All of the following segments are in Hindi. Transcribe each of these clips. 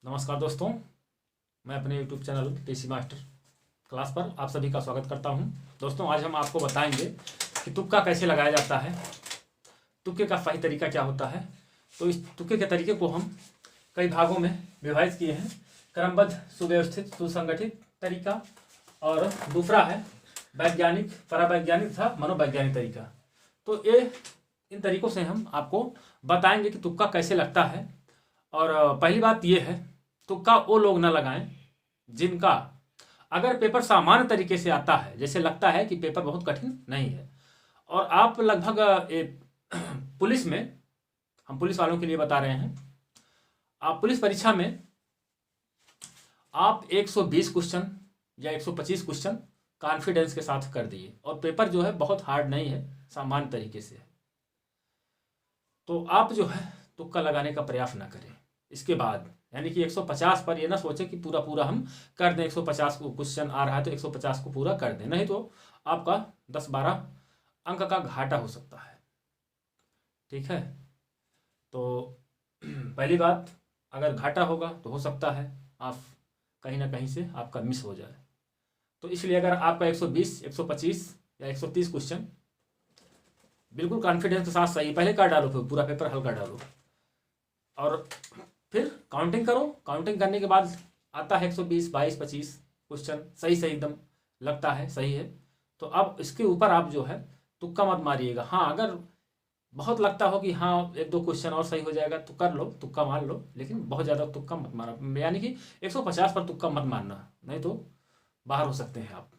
नमस्कार दोस्तों, मैं अपने YouTube channel TC master class पर आप सभी का स्वागत करता हूं। दोस्तों, आज हम आपको बताएंगे कि तुक्का कैसे लगाया जाता है, तुक्के का सही तरीका क्या होता है। तो इस तुक्के के तरीके को हम कई भागों में विभाजित किए हैं। क्रमबद्ध, सुव्यवस्थित, सुसंगठित तरीका, और दूसरा है वैज्ञानिक, परावैज्ञानिक तथा मनोवैज्ञानिक तरीका। तो ये इन तरीकों से हम आपको बताएंगे कि तुक्का कैसे लगता है। और पहली बात यह है, तुक्का वो लोग ना लगाएं जिनका अगर पेपर सामान्य तरीके से आता है, जैसे लगता है कि पेपर बहुत कठिन नहीं है, और आप लगभग पुलिस में, हम पुलिस वालों के लिए बता रहे हैं, आप पुलिस परीक्षा में आप 120 क्वेश्चन या 125 क्वेश्चन कॉन्फिडेंस के साथ कर दिए और पेपर जो है बहुत हार्ड नहीं है, सामान्य तरीके से है, तो आप जो है तुक्का लगाने का प्रयास ना करें। इसके बाद यानी कि 150 पर ये ना सोचे कि पूरा पूरा हम कर दें, 150 को क्वेश्चन आ रहा है तो 150 को पूरा कर दें, नहीं तो आपका 10-12 अंक का घाटा हो सकता है। ठीक है, तो पहली बात, अगर घाटा होगा तो हो सकता है आप कहीं ना कहीं से आपका मिस हो जाए। तो इसलिए अगर आपका 120, 125 या 130 क्वेश्चन बिल्कुल कॉन्फिडेंस के साथ सही पहले कर डालो, फिर पूरा पेपर हल कर डालो और फिर काउंटिंग करो। काउंटिंग करने के बाद आता है 120, 22, 25 क्वेश्चन सही सही एकदम लगता है, सही है, तो अब इसके ऊपर आप जो है तुक्का मत मारिएगा। हाँ, अगर बहुत लगता हो कि हाँ 1-2 क्वेश्चन और सही हो जाएगा तो कर लो, तुक्का मार लो, लेकिन बहुत ज़्यादा तुक्का मत मारना, यानी कि 150 पर तुक्का मत मारना, नहीं तो बाहर हो सकते हैं आप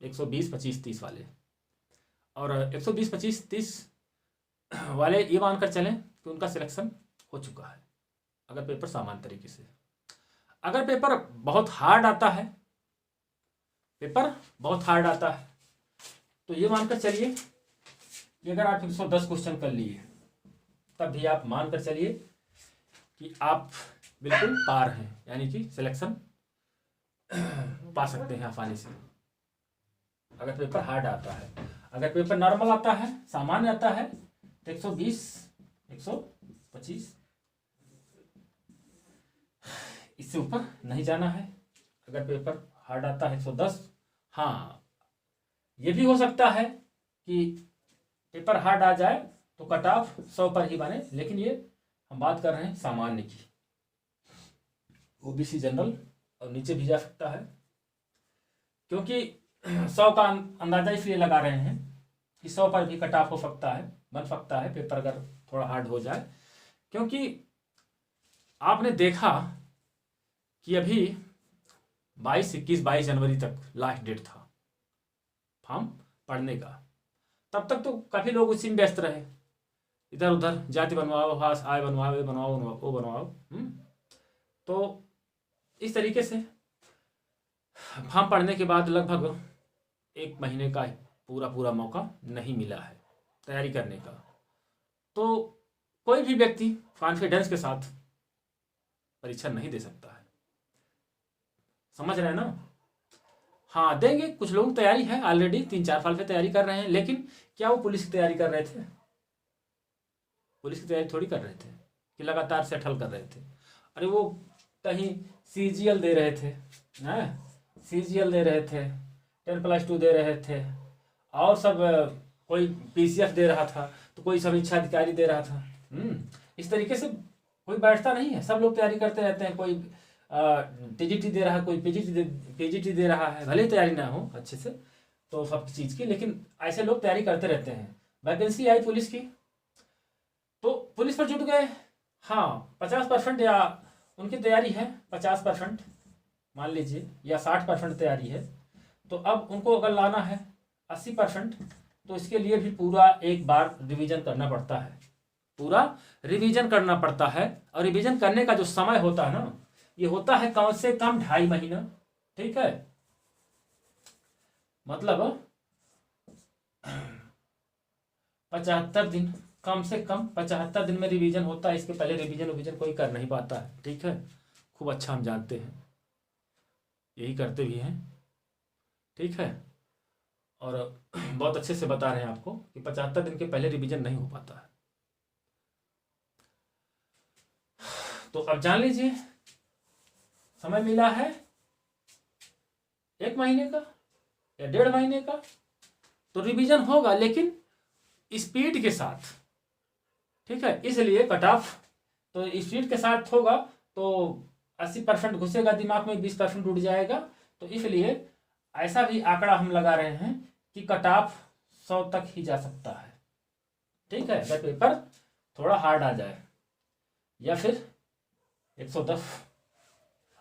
120, 25, 30 वाले। और 120, 25, 30 वाले ये मानकर चलें कि उनका सिलेक्शन हो चुका है, अगर पेपर सामान्य तरीके से। अगर पेपर बहुत हार्ड आता है, पेपर बहुत हार्ड आता है, तो ये मानकर चलिए कि अगर आप 110 क्वेश्चन कर लिए तब भी आप मानकर चलिए कि आप बिल्कुल पार हैं, यानी कि सिलेक्शन पा सकते हैं आसानी से, अगर पेपर हार्ड आता है। अगर पेपर नॉर्मल आता है, सामान्य आता है, तो 120, 125, इससे ऊपर नहीं जाना है। अगर पेपर हार्ड आता है 110, हाँ ये भी हो सकता है कि पेपर हार्ड आ जाए तो कट ऑफ 100 पर ही बने, लेकिन ये हम बात कर रहे हैं सामान्य की। ओबीसी जनरल और नीचे भी जा सकता है, क्योंकि 100 का अंदाजा इसलिए लगा रहे हैं कि 100 पर भी कट ऑफ हो सकता है, बन सकता है पेपर अगर थोड़ा हार्ड हो जाए। क्योंकि आपने देखा कि अभी 22 जनवरी तक लास्ट डेट था फॉर्म पढ़ने का। तब तक तो काफ़ी लोग उसी में व्यस्त रहे, इधर उधर जाति बनवाओ, हास आय बनवाओ, ये बनवाओ, वो बनवाओ। तो इस तरीके से फॉर्म पढ़ने के बाद लगभग 1 महीने का पूरा पूरा मौका नहीं मिला है तैयारी करने का। तो कोई भी व्यक्ति कॉन्फिडेंस के साथ परीक्षा नहीं दे सकता है, समझ रहे हैं ना। हाँ, देंगे, कुछ लोग तैयारी है ऑलरेडी 3-4 साल से तैयारी कर रहे हैं, लेकिन क्या वो पुलिस की तैयारी कर रहे थे? पुलिस की तैयारी थोड़ी कर रहे थे कि लगातार सेटल कर रहे थे। अरे वो कहीं सीजीएल दे रहे थे, सीजीएल दे रहे थे, 10+2 दे रहे थे, और सब कोई पीसीएफ दे रहा था, तो कोई समीक्षा अधिकारी दे रहा था। इस तरीके से कोई बैठता नहीं है, सब लोग तैयारी करते रहते हैं। कोई टीजीटी दे रहा है, कोई पीजीटी दे रहा है, भले ही तैयारी ना हो अच्छे से तो सब चीज़ की, लेकिन ऐसे लोग तैयारी करते रहते हैं। वैकेंसी आई पुलिस की तो पुलिस पर जुट गए। हाँ, 50% या उनकी तैयारी है, 50% मान लीजिए, या 60% तैयारी है, तो अब उनको अगर लाना है 80%, तो इसके लिए भी पूरा एक बार रिवीजन करना पड़ता है, पूरा रिवीजन करना पड़ता है। और रिवीजन करने का जो समय होता है ना, ये होता है कम से कम 2.5 महीना। ठीक है, मतलब 75 दिन, कम से कम 75 दिन में रिवीजन होता है। इसके पहले रिवीजन कोई कर नहीं पाता है। ठीक है, खूब अच्छा हम जानते हैं, यही करते भी हैं। ठीक है, और बहुत अच्छे से बता रहे हैं आपको कि 75 दिन के पहले रिवीजन नहीं हो पाता है। तो अब जान लीजिए समय मिला है 1 महीने का या 1.5 महीने का, तो रिवीजन होगा लेकिन स्पीड के साथ, ठीक है। इसलिए कट ऑफ तो स्पीड के साथ होगा तो 80% घुसेगा दिमाग में, 20% उड़ जाएगा। तो इसलिए ऐसा भी आंकड़ा हम लगा रहे हैं कि कट ऑफ 100 तक ही जा सकता है, ठीक है, अगर पेपर थोड़ा हार्ड आ जाए, या फिर 110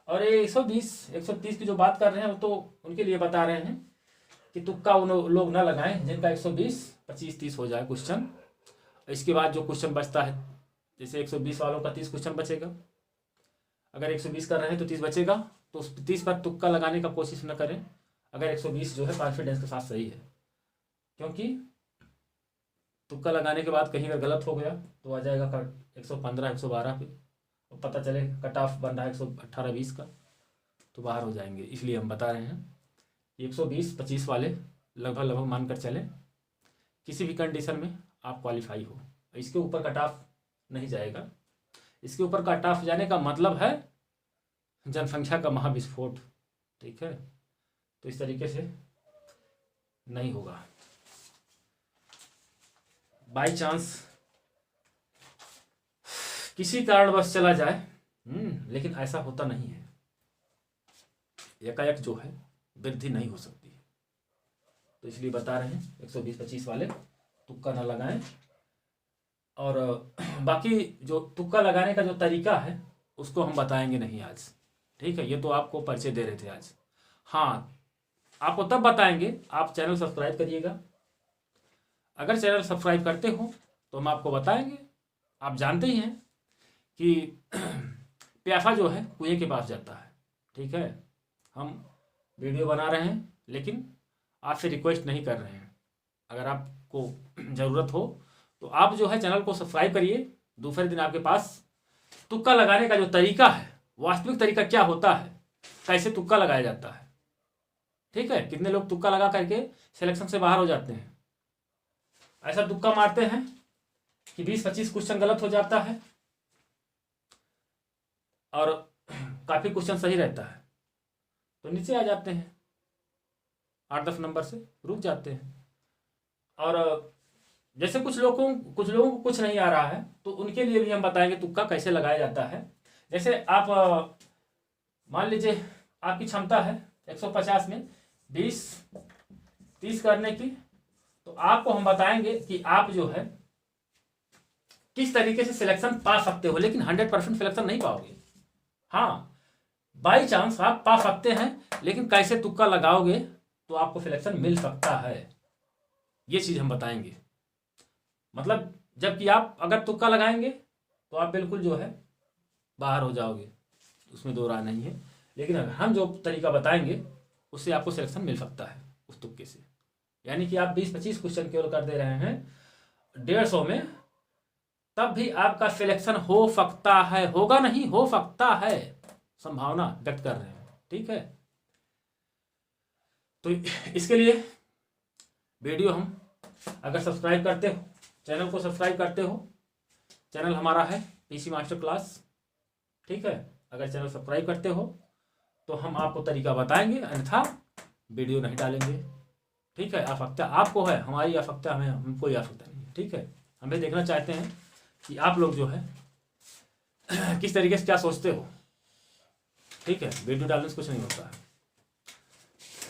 और ये 120 130 की जो बात कर रहे हैं वो तो उनके लिए बता रहे हैं कि तुक्का उन लोग ना लगाएं जिनका 120 25 30 हो जाए क्वेश्चन। इसके बाद जो क्वेश्चन बचता है, जैसे 120 वालों का 30 क्वेश्चन बचेगा, अगर 120 कर रहे हैं तो 30 बचेगा, तो उस 30 पर तुक्का लगाने का कोशिश न करें अगर 120 जो है कॉन्फिडेंस के साथ सही है, क्योंकि तुक्का लगाने के बाद कहीं अगर गलत हो गया तो आ जाएगा 115 112 पे, और पता चले कट ऑफ बन रहा है 118 20 का, तो बाहर हो जाएंगे। इसलिए हम बता रहे हैं 120 25 वाले लगभग मानकर चलें, किसी भी कंडीशन में आप क्वालिफाई हो। इसके ऊपर कट ऑफ नहीं जाएगा। इसके ऊपर कट ऑफ जाने का मतलब है जनसंख्या का महाविस्फोट, ठीक है। तो इस तरीके से नहीं होगा। बाई चांस किसी कारणवश चला जाए, लेकिन ऐसा होता नहीं है, एकाएक जो है वृद्धि नहीं हो सकती है। तो इसलिए बता रहे हैं 120 25 वाले तुक्का ना लगाएं। और बाकी जो तुक्का लगाने का जो तरीका है उसको हम बताएंगे नहीं आज, ठीक है। ये तो आपको परिचय दे रहे थे आज। हाँ, आपको तब बताएंगे, आप चैनल सब्सक्राइब करिएगा। अगर चैनल सब्सक्राइब करते हो तो हम आपको बताएंगे। आप जानते ही हैं कि प्यासा जो है कुएं के पास जाता है, ठीक है। हम वीडियो बना रहे हैं लेकिन आपसे रिक्वेस्ट नहीं कर रहे हैं। अगर आपको ज़रूरत हो तो आप जो है चैनल को सब्सक्राइब करिए। दूसरे दिन आपके पास तुक्का लगाने का जो तरीका है, वास्तविक तरीका क्या होता है, कैसे तुक्का लगाया जाता है, ठीक है। कितने लोग तुक्का लगा करके सिलेक्शन से बाहर हो जाते हैं। ऐसा तुक्का मारते हैं कि 20-25 क्वेश्चन गलत हो जाता है और काफ़ी क्वेश्चन सही रहता है, तो नीचे आ जाते हैं, 8-10 नंबर से रुक जाते हैं। और जैसे कुछ लोगों को कुछ नहीं आ रहा है तो उनके लिए भी हम बताएंगे तुक्का कैसे लगाया जाता है। जैसे आप मान लीजिए आपकी क्षमता है 150 में 20-30 करने की, तो आपको हम बताएंगे कि आप जो है किस तरीके से सिलेक्शन पा सकते हो, लेकिन 100% सिलेक्शन नहीं पाओगे। हाँ, बाई चांस आप पा सकते हैं, लेकिन कैसे तुक्का लगाओगे तो आपको सिलेक्शन मिल सकता है, ये चीज़ हम बताएंगे। मतलब जबकि आप अगर तुक्का लगाएंगे तो आप बिल्कुल जो है बाहर हो जाओगे, उसमें दो राय नहीं है। लेकिन अगर हम जो तरीका बताएंगे उससे आपको सिलेक्शन मिल सकता है उस तुक्के से। यानी कि आप 20-25 क्वेश्चन केवल कर दे रहे हैं 150 में, तब भी आपका सिलेक्शन हो सकता है, होगा नहीं, हो सकता है, संभावना व्यक्त कर रहे हैं, ठीक है। तो इसके लिए वीडियो हम अगर सब्सक्राइब करते हो, चैनल को सब्सक्राइब करते हो, चैनल हमारा है पीसी मास्टर क्लास, ठीक है। अगर चैनल सब्सक्राइब करते हो तो हम आपको तरीका बताएंगे, अन्यथा वीडियो नहीं डालेंगे, ठीक है। आवश्यकता आपको है, हमारी आवश्यकता हमें, हम कोई आवश्यकता नहीं है, ठीक है। हमें देखना चाहते हैं कि आप लोग जो है किस तरीके से क्या सोचते हो, ठीक है। वीडियो डालने से कुछ नहीं होता है।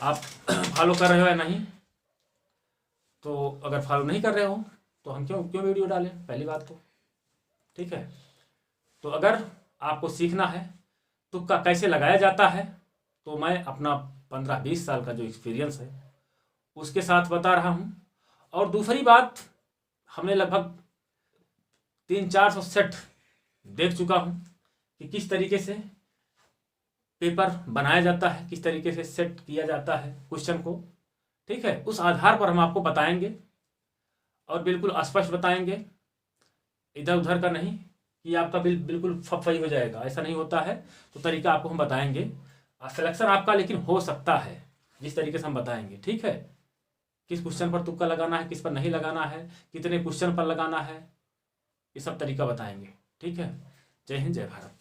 आप फॉलो कर रहे हो या नहीं, तो अगर फॉलो नहीं कर रहे हो तो हम क्यों वीडियो डालें, पहली बात तो, ठीक है। तो अगर आपको सीखना है तुक्का कैसे लगाया जाता है, तो मैं अपना 15-20 साल का जो एक्सपीरियंस है उसके साथ बता रहा हूँ। और दूसरी बात, हमने लगभग 300-400 सेट देख चुका हूँ कि किस तरीके से पेपर बनाया जाता है, किस तरीके से सेट किया जाता है क्वेश्चन को, ठीक है। उस आधार पर हम आपको बताएंगे और बिल्कुल स्पष्ट बताएंगे, इधर उधर का नहीं कि आपका बिल्कुल फफई हो जाएगा, ऐसा नहीं होता है। तो तरीका आपको हम बताएंगे, सिलेक्शन आपका लेकिन हो सकता है जिस तरीके से हम बताएंगे, ठीक है। किस क्वेश्चन पर तुक्का लगाना है, किस पर नहीं लगाना है, कितने क्वेश्चन पर लगाना है, ये सब तरीका बताएंगे, ठीक है। जय हिंद, जय भारत।